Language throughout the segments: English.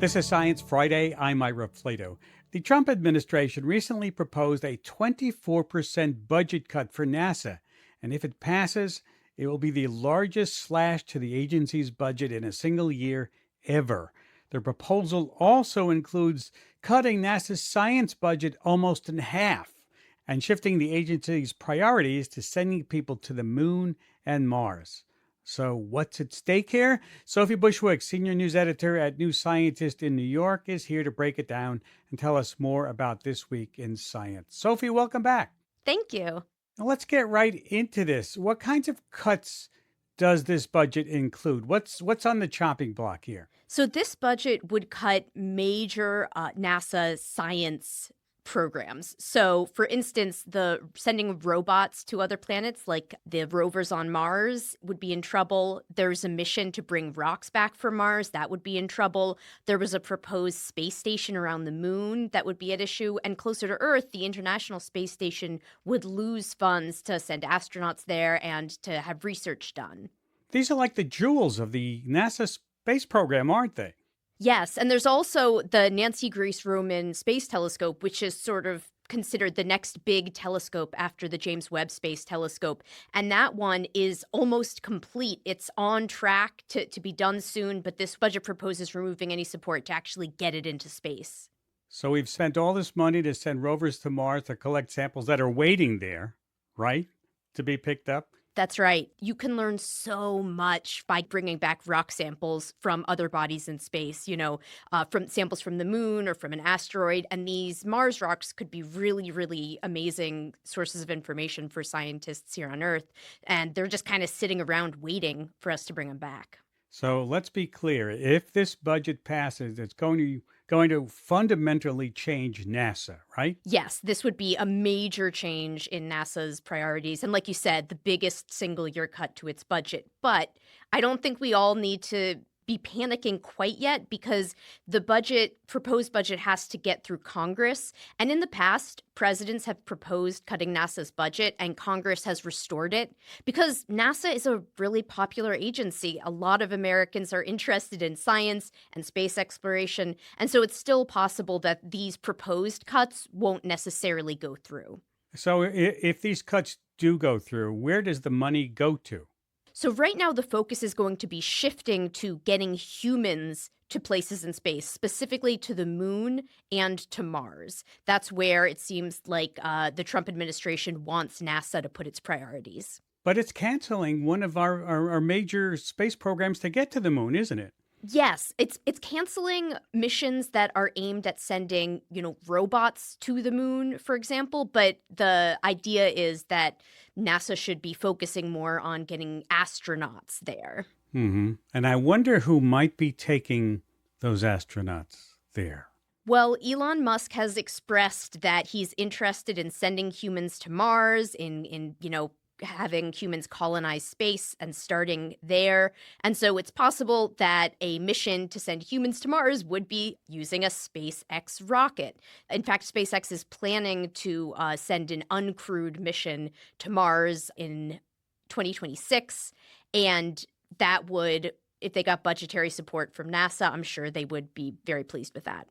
This is Science Friday. I'm Ira Flato. The Trump administration recently proposed a 24% budget cut for NASA. And if it passes, it will be the largest slash to the agency's budget in a single year ever. The proposal also includes cutting NASA's science budget almost in half and shifting the agency's priorities to sending people to the moon and Mars. So what's at stake here? Sophie Bushwick, senior news editor at New Scientist in New York, is here to break it down and tell us more about this week in science. Sophie, welcome back. Thank you. Now let's get right into this. What kinds of cuts does this budget include? What's on the chopping block here? So this budget would cut major NASA science programs. So, for instance, the sending of robots to other planets, like the rovers on Mars, would be in trouble. There's a mission to bring rocks back from Mars. That would be in trouble. There was a proposed space station around the moon that would be at issue. And closer to Earth, the International Space Station would lose funds to send astronauts there and to have research done. These are like the jewels of the NASA space program, aren't they? Yes, and there's also the Nancy Grace Roman Space Telescope, which is sort of considered the next big telescope after the James Webb Space Telescope. And that one is almost complete. It's on track to be done soon, but this budget proposes removing any support to actually get it into space. So we've spent all this money to send rovers to Mars to collect samples that are waiting there, right, to be picked up? That's right. You can learn so much by bringing back rock samples from other bodies in space, from samples from the moon or from an asteroid. And these Mars rocks could be really, really amazing sources of information for scientists here on Earth. And they're just kind of sitting around waiting for us to bring them back. So let's be clear. If this budget passes, it's going to fundamentally change NASA, right? Yes, this would be a major change in NASA's priorities. And like you said, the biggest single year cut to its budget. But I don't think we all need to be panicking quite yet because the proposed budget has to get through Congress. And in the past, presidents have proposed cutting NASA's budget and Congress has restored it because NASA is a really popular agency. A lot of Americans are interested in science and space exploration. And so it's still possible that these proposed cuts won't necessarily go through. So if these cuts do go through, where does the money go to? So right now, the focus is going to be shifting to getting humans to places in space, specifically to the moon and to Mars. That's where it seems like the Trump administration wants NASA to put its priorities. But it's canceling one of our major space programs to get to the moon, isn't it? Yes, it's canceling missions that are aimed at sending, robots to the moon, for example. But the idea is that NASA should be focusing more on getting astronauts there. Mm-hmm. And I wonder who might be taking those astronauts there. Well, Elon Musk has expressed that he's interested in sending humans to Mars, in having humans colonize space and starting there. And so it's possible that a mission to send humans to Mars would be using a SpaceX rocket. In fact, SpaceX is planning to send an uncrewed mission to Mars in 2026. And that would, if they got budgetary support from NASA, I'm sure they would be very pleased with that.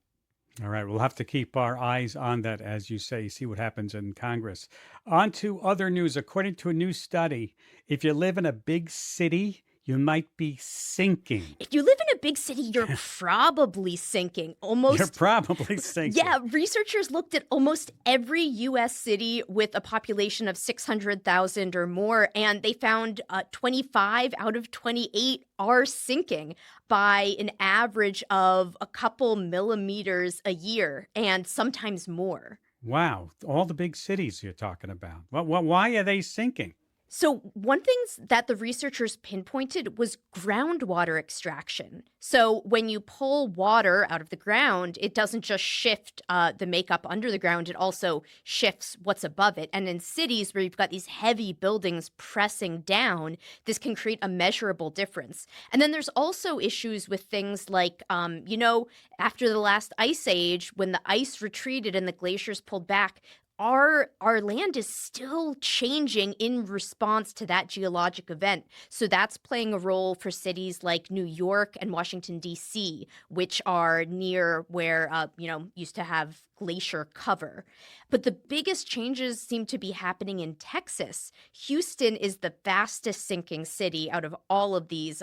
All right, we'll have to keep our eyes on that, as you say, see what happens in Congress. On to other news. According to a new study, if you live in a big city, you might be sinking. If you live in a big city, you're probably sinking. You're probably sinking. Yeah, researchers looked at almost every U.S. city with a population of 600,000 or more, and they found 25 out of 28 are sinking by an average of a couple millimeters a year, and sometimes more. Wow, all the big cities you're talking about. Why are they sinking? So one thing that the researchers pinpointed was groundwater extraction. So when you pull water out of the ground, it doesn't just shift the makeup under the ground, it also shifts what's above it. And in cities where you've got these heavy buildings pressing down, this can create a measurable difference. And then there's also issues with things like, after the last ice age, when the ice retreated and the glaciers pulled back, our land is still changing in response to that geologic event. So that's playing a role for cities like New York and Washington, D.C., which are near where, used to have glacier cover. But the biggest changes seem to be happening in Texas. Houston is the fastest sinking city out of all of these.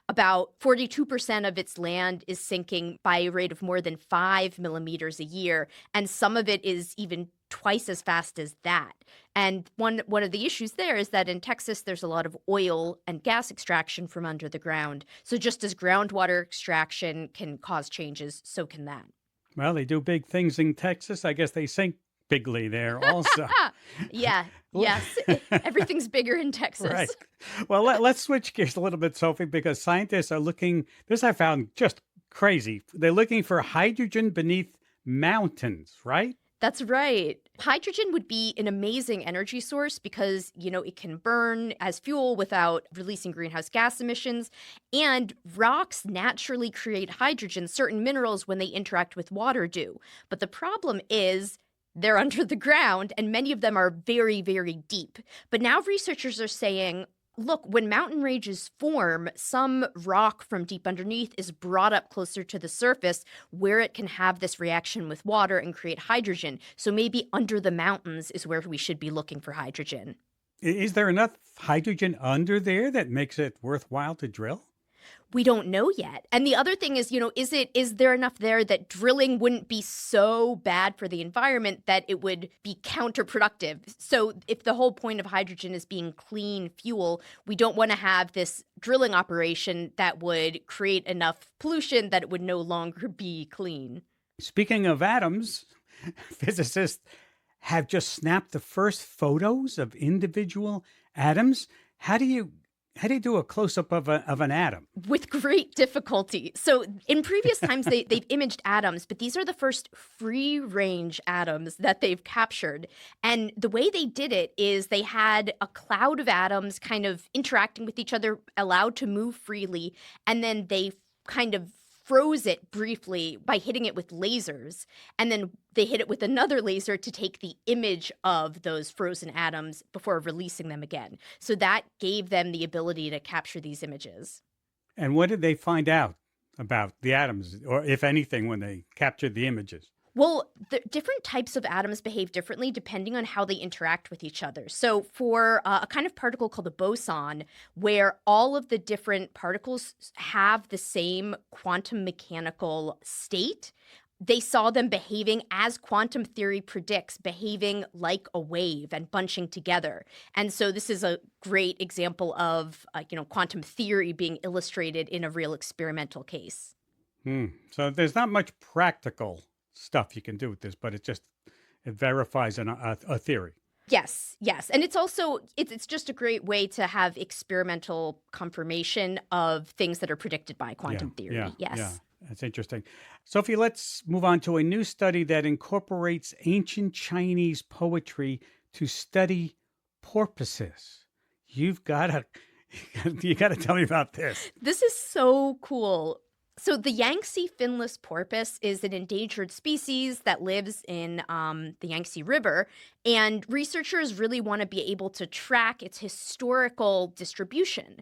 About 42% of its land is sinking by a rate of more than 5 millimeters a year. And some of it is even twice as fast as that. And one of the issues there is that in Texas, there's a lot of oil and gas extraction from under the ground. So just as groundwater extraction can cause changes, so can that. Well, they do big things in Texas. I guess they sink bigly there also. Yeah, yes. Everything's bigger in Texas. Right. Well, let's switch gears a little bit, Sophie, because scientists are looking, this I found just crazy. They're looking for hydrogen beneath mountains, right? That's right. Hydrogen would be an amazing energy source because, it can burn as fuel without releasing greenhouse gas emissions. And rocks naturally create hydrogen, certain minerals, when they interact with water do. But the problem is they're under the ground, and many of them are very, very deep. But now researchers are saying, look, when mountain ranges form, some rock from deep underneath is brought up closer to the surface where it can have this reaction with water and create hydrogen. So maybe under the mountains is where we should be looking for hydrogen. Is there enough hydrogen under there that makes it worthwhile to drill? We don't know yet. And the other thing is, is there enough there that drilling wouldn't be so bad for the environment that it would be counterproductive? So if the whole point of hydrogen is being clean fuel, we don't want to have this drilling operation that would create enough pollution that it would no longer be clean. Speaking of atoms, physicists have just snapped the first photos of individual atoms. How do you do a close-up of an atom? With great difficulty. So in previous times, they've imaged atoms, but these are the first free-range atoms that they've captured. And the way they did it is they had a cloud of atoms kind of interacting with each other, allowed to move freely, and then they kind of froze it briefly by hitting it with lasers, and then they hit it with another laser to take the image of those frozen atoms before releasing them again. So that gave them the ability to capture these images. And what did they find out about the atoms, or if anything, when they captured the images? Well, the different types of atoms behave differently depending on how they interact with each other. So for a kind of particle called a boson, where all of the different particles have the same quantum mechanical state, they saw them behaving as quantum theory predicts, behaving like a wave and bunching together. And so this is a great example of quantum theory being illustrated in a real experimental case. So there's not much practical stuff you can do with this, but it verifies a theory. Yes. And it's also, it's just a great way to have experimental confirmation of things that are predicted by quantum theory. Yes. Yeah, that's interesting. Sophie, let's move on to a new study that incorporates ancient Chinese poetry to study porpoises. You got to tell me about this. This is so cool. So the Yangtze finless porpoise is an endangered species that lives in the Yangtze River, and researchers really want to be able to track its historical distribution.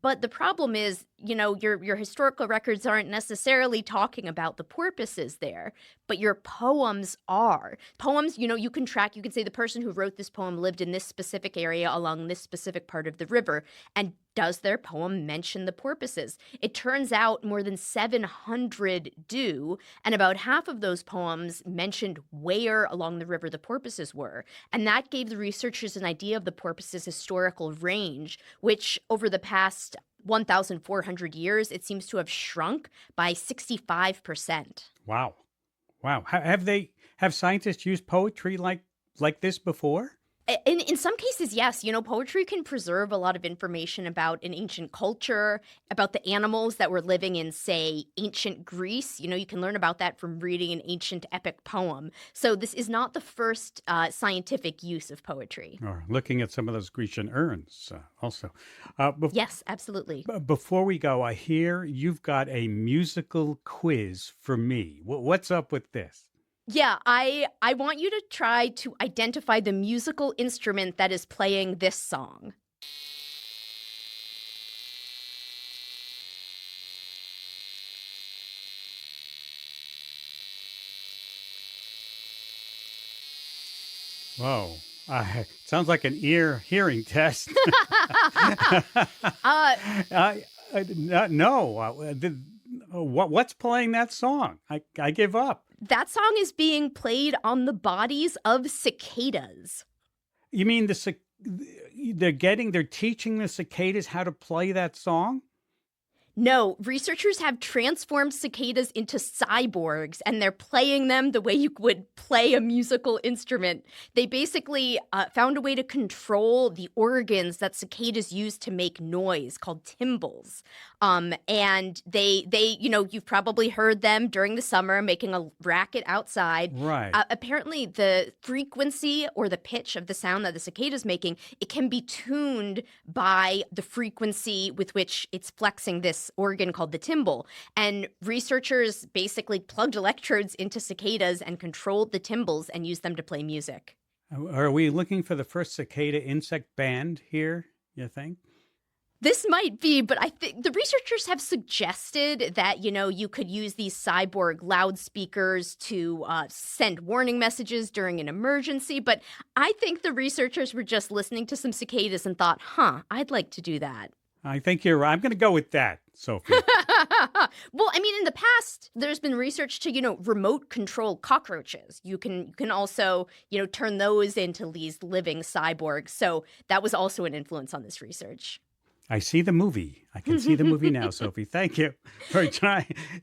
But the problem is, your historical records aren't necessarily talking about the porpoises there, but your poems are. Poems, you can track, you can say the person who wrote this poem lived in this specific area along this specific part of the river, and does their poem mention the porpoises? It turns out more than 700 do, and about half of those poems mentioned where along the river the porpoises were. And that gave the researchers an idea of the porpoises' historical range, which over the past 1,400 years, it seems to have shrunk by 65%. Wow. Have scientists used poetry like this before? In some cases, yes. Poetry can preserve a lot of information about an ancient culture, about the animals that were living in, say, ancient Greece. You can learn about that from reading an ancient epic poem. So this is not the first scientific use of poetry. Or looking at some of those Grecian urns also. Yes, absolutely. Before we go, I hear you've got a musical quiz for me. What's up with this? Yeah, I want you to try to identify the musical instrument that is playing this song. Whoa. Sounds like an ear hearing test. uh, No. What's playing that song? I give up. that song is being played on the bodies of cicadas. You mean they're teaching the cicadas how to play that song? No, researchers have transformed cicadas into cyborgs, and they're playing them the way you would play a musical instrument. They basically found a way to control the organs that cicadas use to make noise, called timbals. And you've probably heard them during the summer making a racket outside. Right. Apparently, the frequency or the pitch of the sound that the cicada is making, it can be tuned by the frequency with which it's flexing this organ called the timbal. And researchers basically plugged electrodes into cicadas and controlled the timbals and used them to play music. Are we looking for the first cicada insect band here, you think? This might be, but I think the researchers have suggested that, you could use these cyborg loudspeakers to send warning messages during an emergency. But I think the researchers were just listening to some cicadas and thought, I'd like to do that. I think you're right. I'm going to go with that, Sophie. Well, I mean, in the past, there's been research to, remote control cockroaches. You can also, turn those into these living cyborgs. So that was also an influence on this research. I see the movie. I can see the movie now, Sophie. Thank you for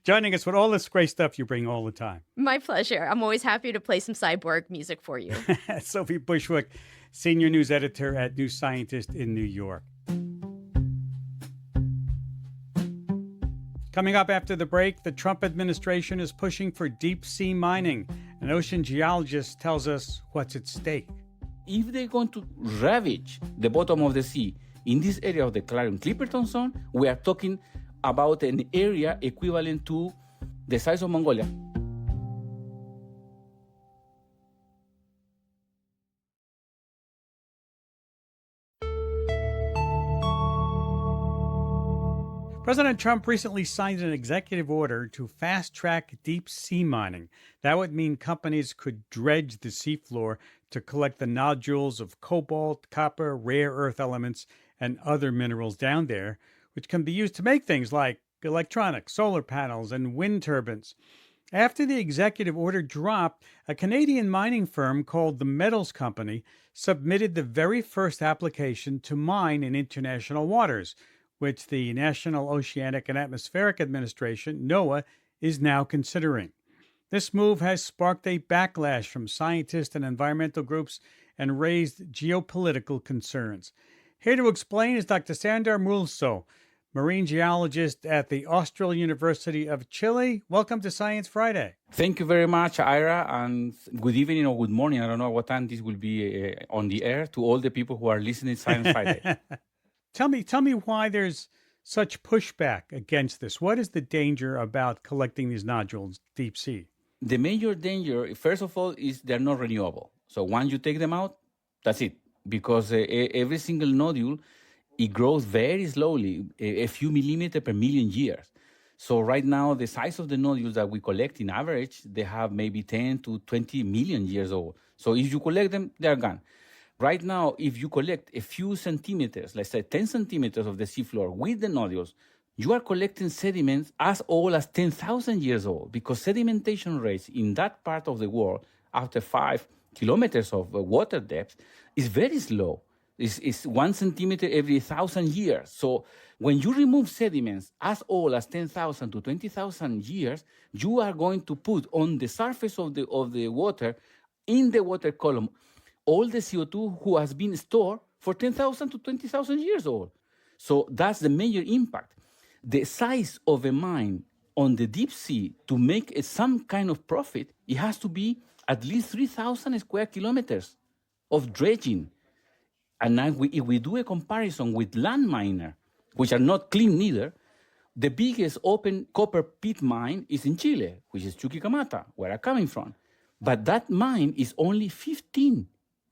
joining us with all this great stuff you bring all the time. My pleasure. I'm always happy to play some cyborg music for you. Sophie Bushwick, senior news editor at New Scientist in New York. Coming up after the break, the Trump administration is pushing for deep sea mining. An ocean geologist tells us what's at stake. If they're going to ravage the bottom of the sea in this area of the Clarion-Clipperton Zone, we are talking about an area equivalent to the size of Mongolia. President Trump recently signed an executive order to fast-track deep sea mining. That would mean companies could dredge the seafloor to collect the nodules of cobalt, copper, rare earth elements, and other minerals down there, which can be used to make things like electronics, solar panels, and wind turbines. After the executive order dropped, a Canadian mining firm called the Metals Company submitted the very first application to mine in international waters, which the National Oceanic and Atmospheric Administration, NOAA, is now considering. This move has sparked a backlash from scientists and environmental groups and raised geopolitical concerns. Here to explain is Dr. Sandor Mulsow, marine geologist at the Austral University of Chile. Welcome to Science Friday. Thank you very much, Ira, and good evening or good morning. I don't know what time this will be on the air to all the people who are listening to Science Friday. Tell me why there's such pushback against this. What is the danger about collecting these nodules deep sea? The major danger, first of all, is they're not renewable. So once you take them out, that's it. Because every single nodule, it grows very slowly, a few millimeters per million years. So right now, the size of the nodules that we collect in average, they have maybe 10 to 20 million years old. So if you collect them, they're gone. Right now, if you collect a few centimeters, let's say 10 centimeters of the seafloor with the nodules, you are collecting sediments as old as 10,000 years old, because sedimentation rates in that part of the world after 5 kilometers of water depth is very slow. It's 1 centimeter every 1,000 years. So when you remove sediments as old as 10,000 to 20,000 years, you are going to put on the surface of the water, in the water column, all the CO2 who has been stored for 10,000 to 20,000 years old. So that's the major impact. The size of a mine on the deep sea to make some kind of profit, it has to be at least 3,000 square kilometers of dredging. And now if we do a comparison with land miner, which are not clean neither, the biggest open copper pit mine is in Chile, which is Chuquicamata, where I'm coming from. But that mine is only 15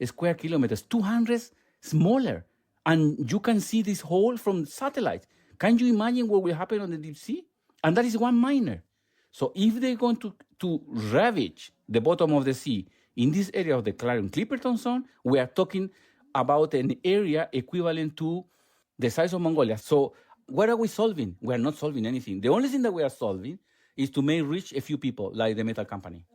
square kilometers, 200 smaller. And you can see this hole from satellite. Can you imagine what will happen on the deep sea? And that is one miner. So if they're going to ravage the bottom of the sea in this area of the Clarion-Clipperton Zone, we are talking about an area equivalent to the size of Mongolia. So what are we solving? We are not solving anything. The only thing that we are solving is to make rich a few people, like the metal company.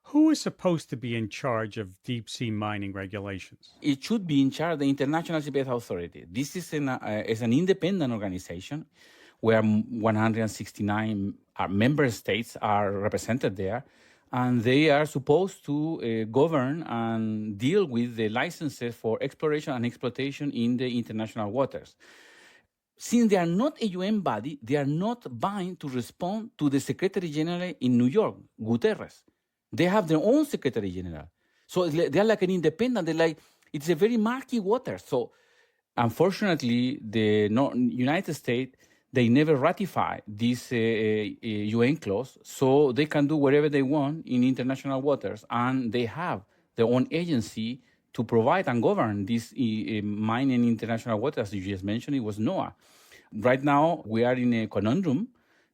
Who is supposed to be in charge of deep sea mining regulations? It should be in charge of the International Seabed Authority. This is an independent organization where 169 member states are represented there, and they are supposed to govern and deal with the licenses for exploration and exploitation in the international waters. Since they are not a UN body, they are not bound to respond to the Secretary General in New York, Guterres. They have their own Secretary General. So they're like an independent. It's a very murky water. So unfortunately, the United States, they never ratify this UN clause, so they can do whatever they want in international waters, and they have their own agency to provide and govern this mine in international waters. As you just mentioned, it was NOAA. Right now, we are in a conundrum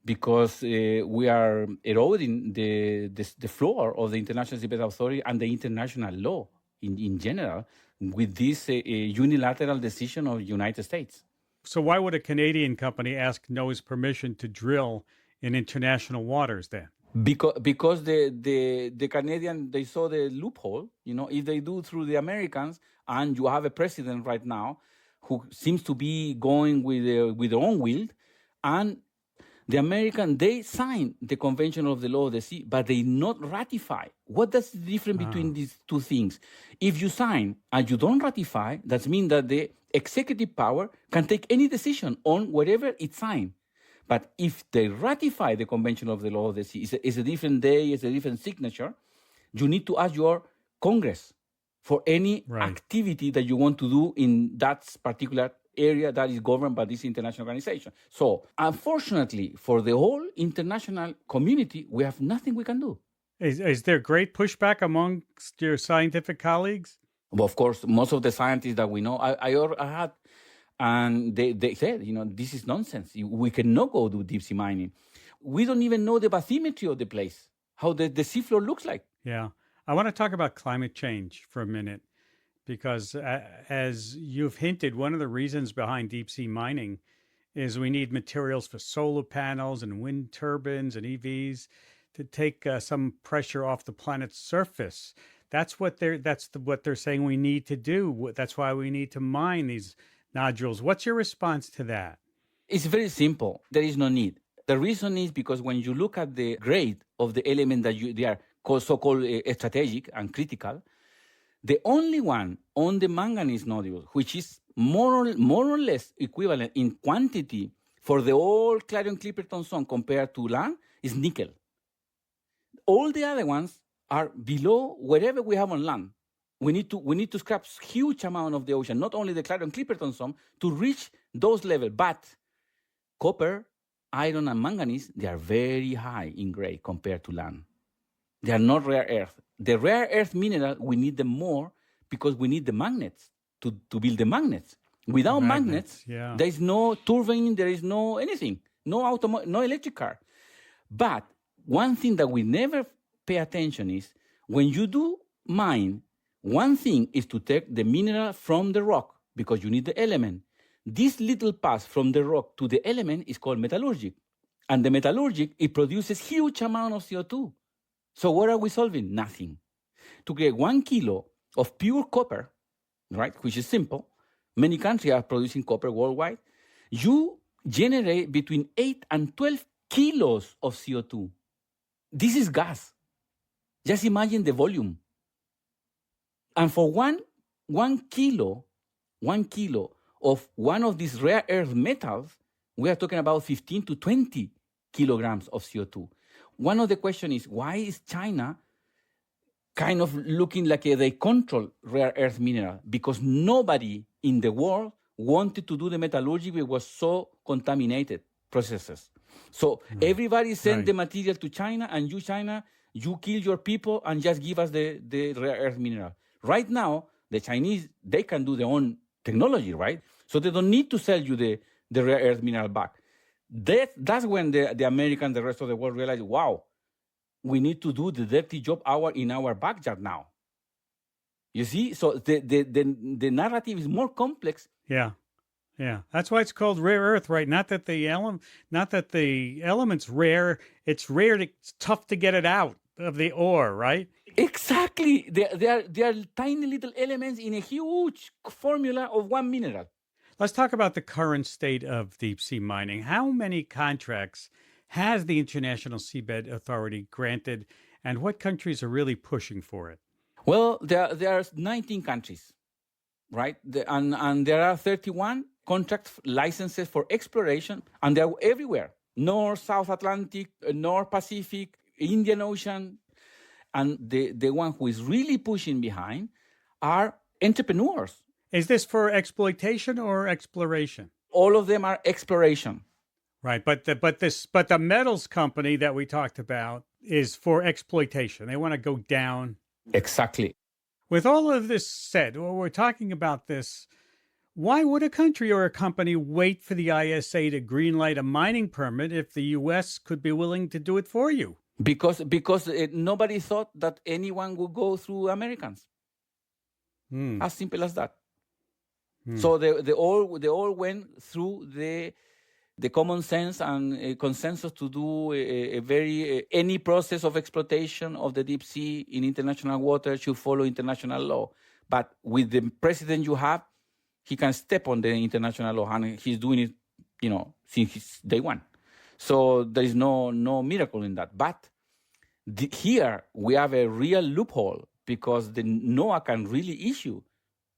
because we are eroding the floor of the International Seabed Authority and the international law in general with this unilateral decision of the United States. So why would a Canadian company ask NOAA's permission to drill in international waters then? Because the Canadian, they saw the loophole. If they do through the Americans, and you have a president right now who seems to be going with their own will, and the American, they signed the Convention of the Law of the Sea, but they not ratify. What is the difference between these two things? If you sign and you don't ratify, that means that the executive power can take any decision on whatever it signed. But if they ratify the Convention of the Law of the Sea, it's a different day, it's a different signature, you need to ask your Congress for any activity that you want to do in that particular area that is governed by this international organization. So, unfortunately, for the whole international community, we have nothing we can do. Is there great pushback amongst your scientific colleagues? Well, of course, most of the scientists that we know, I had, and they said, this is nonsense. We cannot go do deep sea mining. We don't even know the bathymetry of the place, how the seafloor looks like. Yeah. I want to talk about climate change for a minute, because as you've hinted, one of the reasons behind deep sea mining is we need materials for solar panels and wind turbines and EVs to take some pressure off the planet's surface. That's what they're saying we need to do. That's why we need to mine these nodules. What's your response to that? It's very simple. There is no need. The reason is because when you look at the grade of the element that they are so-called strategic and critical, the only one on the manganese nodule, which is more or less equivalent in quantity for the whole Clarion-Clipperton Zone compared to land, is nickel. All the other ones are below whatever we have on land. We need to scrap huge amount of the ocean, not only the Clarion-Clipperton Zone, to reach those levels. But copper, iron, and manganese, they are very high in grade compared to land. They are not rare earth. The rare earth mineral, we need them more because we need the magnets to build the magnets. Without magnets, there is no turbine, there is no anything, no electric car. But one thing that we never pay attention is when you do mine, one thing is to take the mineral from the rock because you need the element. This little pass from the rock to the element is called metallurgic. And the metallurgic, it produces huge amount of CO2. So what are we solving? Nothing. To get 1 kilo of pure copper, right, which is simple, many countries are producing copper worldwide, you generate between 8 and 12 kilos of CO2. This is gas. Just imagine the volume. And for one kilo of one of these rare earth metals, we are talking about 15 to 20 kilograms of CO2. One of the questions is, why is China kind of looking like they control rare earth mineral? Because nobody in the world wanted to do the metallurgy because it was so contaminated processes. So everybody sent the material to China, and China, You kill your people and just give us the rare earth mineral. Right now, the Chinese, they can do their own technology, right? So they don't need to sell you the rare earth mineral back. That's when the Americans, the rest of the world realize, wow, we need to do the dirty job in our backyard now. You see? So the narrative is more complex. Yeah. Yeah. That's why it's called rare earth, right? Not that the element's rare. It's rare. It's tough to get it out of the ore, right? Exactly. They are tiny little elements in a huge formula of one mineral. Let's talk about the current state of deep sea mining. How many contracts has the International Seabed Authority granted, and what countries are really pushing for it? Well, there are 19 countries, right? And there are 31 contract licenses for exploration, and they're everywhere. North, South Atlantic, North Pacific, Indian Ocean. And the one who is really pushing behind are entrepreneurs. Is this for exploitation or exploration? All of them are exploration. Right, but the metals company that we talked about is for exploitation. They want to go down. Exactly. With all of this said, when we're talking about this, why would a country or a company wait for the ISA to greenlight a mining permit if the U.S. could be willing to do it for you? Because nobody thought that anyone would go through Americans. As simple as that. So they all went through the common sense and consensus to do any process of exploitation of the deep sea in international water should follow international law. But with the president you have, he can step on the international law, and he's doing it, since day one. So there is no miracle in that. But here we have a real loophole because the NOAA can really issue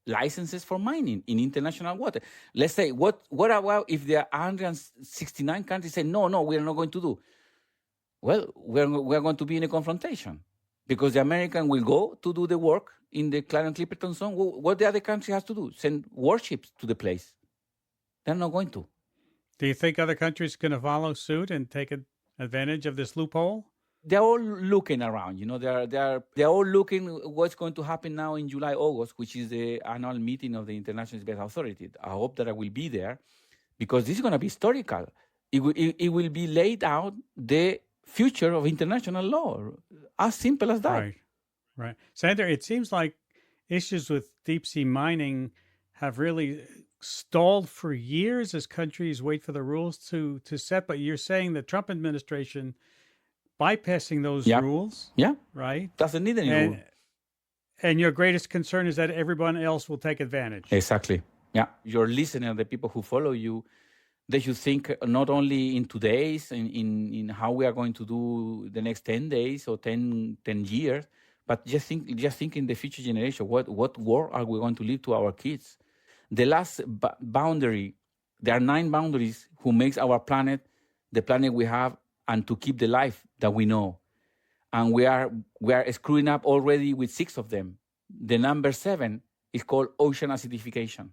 licenses for mining in international water. Let's say, what about if there are 169 countries say, no, we're not going to do? Well, we're going to be in a confrontation because the American will go to do the work in the Clarence-Clipperton Zone. What the other country has to do? Send warships to the place. They're not going to. Do you think other countries are going to follow suit and take advantage of this loophole? They're all looking around, they're all looking what's going to happen now in July, August, which is the annual meeting of the International Space Authority. I hope that I will be there because this is going to be historical. It will be laid out the future of international law, as simple as that. Right. Sandor, it seems like issues with deep sea mining have really stalled for years as countries wait for the rules to set. But you're saying the Trump administration bypassing those rules. Yeah. Right. Doesn't need any rule. And your greatest concern is that everyone else will take advantage. Exactly. Yeah. Your listener, the people who follow you, they should think not only in today's, in how we are going to do the next 10 days or 10 years, but just think in the future generation. What world are we going to leave to our kids? The last boundary, there are 9 boundaries who makes our planet the planet we have, and to keep the life that we know. And we are screwing up already with 6 of them. The number 7 is called ocean acidification.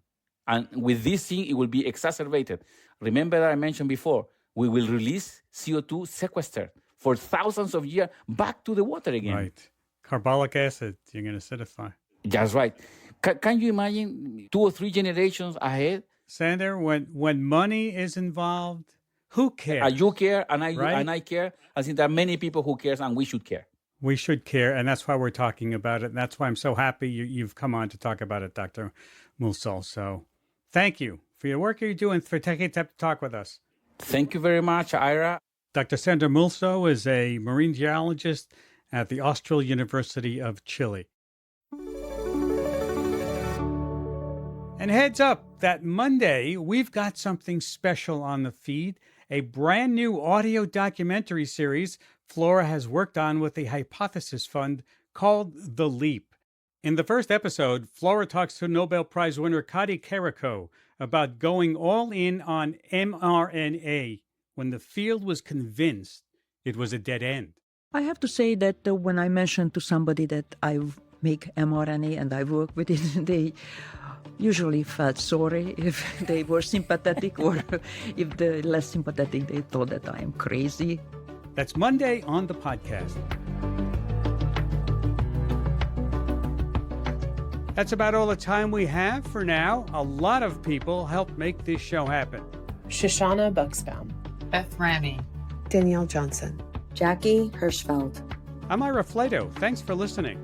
And with this thing, it will be exacerbated. Remember that I mentioned before, we will release CO2 sequestered for thousands of years back to the water again. Right. Carbolic acid, you're going to acidify. That's right. Can you imagine 2 or 3 generations ahead? Sandor, when money is involved, who cares? You care, and right? I care. I think there are many people who care, and we should care. We should care, and that's why we're talking about it. And that's why I'm so happy you've come on to talk about it, Dr. Mulsow. So thank you for your work you're doing, for taking time to talk with us. Thank you very much, Ira. Dr. Sandor Mulsow is a marine geologist at the Austral University of Chile. And heads up, that Monday, we've got something special on the feed, a brand new audio documentary series Flora has worked on with the Hypothesis Fund called The Leap. In the first episode, Flora talks to Nobel Prize winner Kadi Carrico about going all in on mRNA when the field was convinced it was a dead end. I have to say that when I mentioned to somebody that I make mRNA and I work with it, they usually felt sorry if they were sympathetic, or if they're less sympathetic, they thought that I am crazy. That's Monday on the podcast. That's about all the time we have for now. A lot of people helped make this show happen. Shoshana Buxbaum, Beth Ramy, Danielle Johnson, Jackie Hirschfeld. I'm Ira Flato. Thanks for listening.